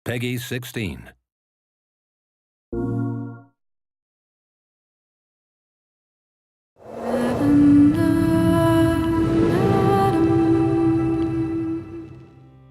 Peggy 16.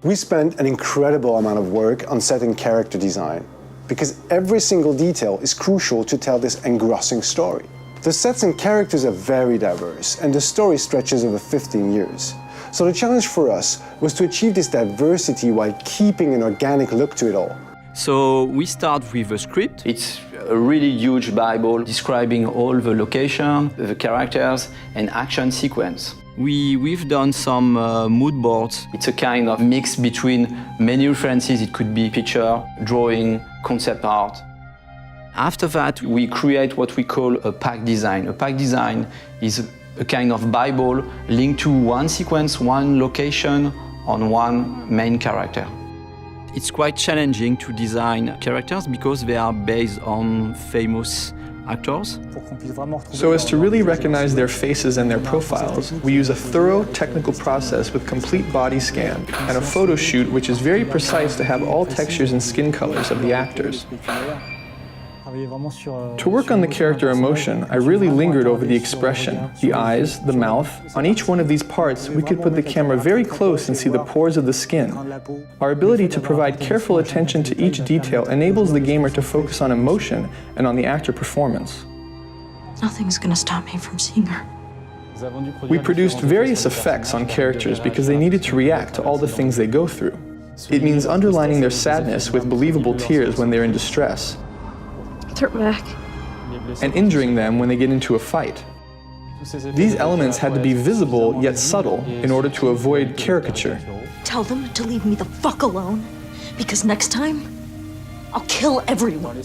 We spent an incredible amount of work on setting character design, because every single detail is crucial to tell this engrossing story. The sets and characters are very diverse, and the story stretches over 15 years. So the challenge for us was to achieve this diversity while keeping an organic look to it all. So we start with a script. It's a really huge Bible describing all the location, the characters, and action sequence. We've done some mood boards. It's a kind of mix between many references. It could be picture, drawing, concept art. After that, we create what we call a pack design. A pack design is a kind of Bible linked to one sequence, one location, on one main character. It's quite challenging to design characters because they are based on famous actors. So as to really recognize their faces and their profiles, we use a thorough technical process with complete body scan and a photo shoot which is very precise to have all textures and skin colors of the actors. To work on the character emotion, I really lingered over the expression, the eyes, the mouth. On each one of these parts, we could put the camera very close and see the pores of the skin. Our ability to provide careful attention to each detail enables the gamer to focus on emotion and on the actor performance. Nothing's gonna stop me from seeing her. We produced various effects on characters because they needed to react to all the things they go through. It means underlining their sadness with believable tears when they're in distress, They're back. and injuring them when they get into a fight. These elements had to be visible yet subtle in order to avoid caricature. Tell them to leave me the fuck alone, because next time, I'll kill everyone.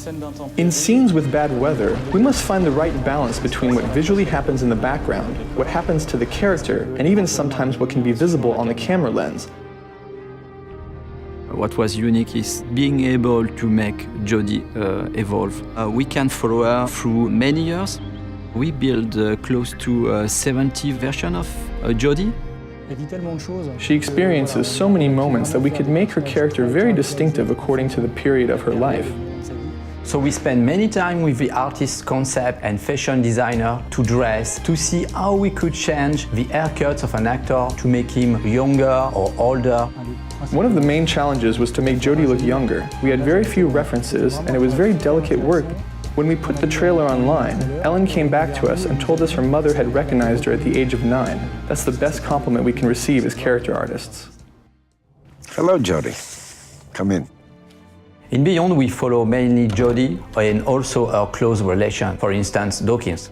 In scenes with bad weather, we must find the right balance between what visually happens in the background, what happens to the character, and even sometimes what can be visible on the camera lens. What was unique is being able to make Jodie evolve. We can follow her through many years. We built close to 70 versions of Jodie. She experiences so many moments that we could make her character very distinctive according to the period of her life. So we spend many time with the artist concept and fashion designer to dress, to see how we could change the haircuts of an actor to make him younger or older. One of the main challenges was to make Jodie look younger. We had very few references, and it was very delicate work. When we put the trailer online, Ellen came back to us and told us her mother had recognized her at the age of 9. That's the best compliment we can receive as character artists. Hello, Jodie. Come in. In Beyond, we follow mainly Jodie and also her close relation, for instance, Dawkins.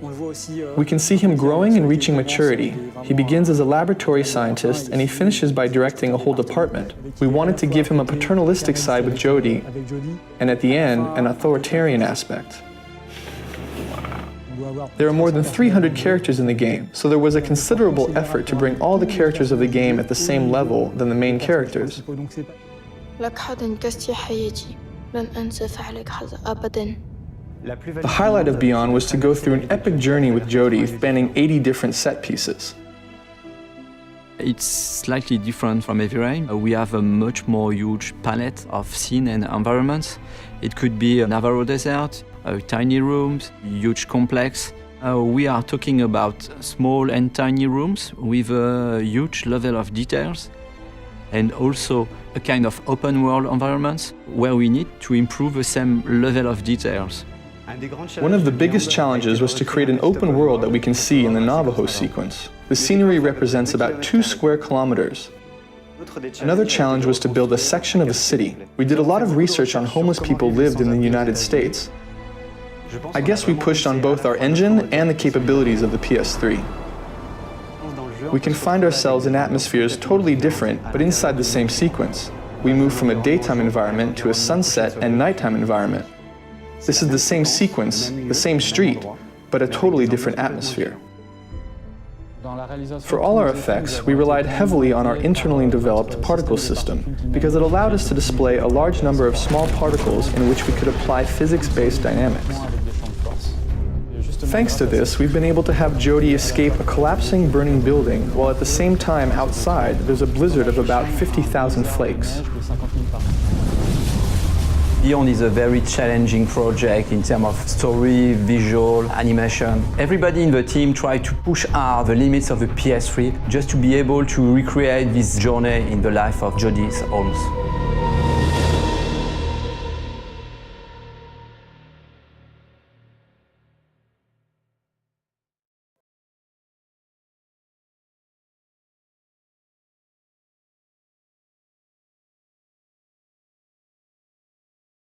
We can see him growing and reaching maturity. He begins as a laboratory scientist and he finishes by directing a whole department. We wanted to give him a paternalistic side with Jodie, and at the end, an authoritarian aspect. There are more than 300 characters in the game, so there was a considerable effort to bring all the characters of the game at the same level than the main characters. The highlight of Beyond was to go through an epic journey with Jodie, spanning 80 different set pieces. It's slightly different from Heavy Rain. We have a much more huge palette of scene and environments. It could be a Navarro desert, tiny rooms, huge complex. We are talking about small and tiny rooms with a huge level of details, and also a kind of open world environments where we need to improve the same level of details. One of the biggest challenges was to create an open world that we can see in the Navajo sequence. The scenery represents about 2 square kilometers. Another challenge was to build a section of a city. We did a lot of research on homeless people lived in the United States. I guess we pushed on both our engine and the capabilities of the PS3. We can find ourselves in atmospheres totally different, but inside the same sequence. We move from a daytime environment to a sunset and nighttime environment. This is the same sequence, the same street, but a totally different atmosphere. For all our effects, we relied heavily on our internally developed particle system because it allowed us to display a large number of small particles in which we could apply physics-based dynamics. Thanks to this, we've been able to have Jodie escape a collapsing, burning building, while at the same time outside there's a blizzard of about 50,000 flakes. Beyond is a very challenging project in terms of story, visual, animation. Everybody in the team tried to push hard the limits of the PS3 just to be able to recreate this journey in the life of Jodie Holmes.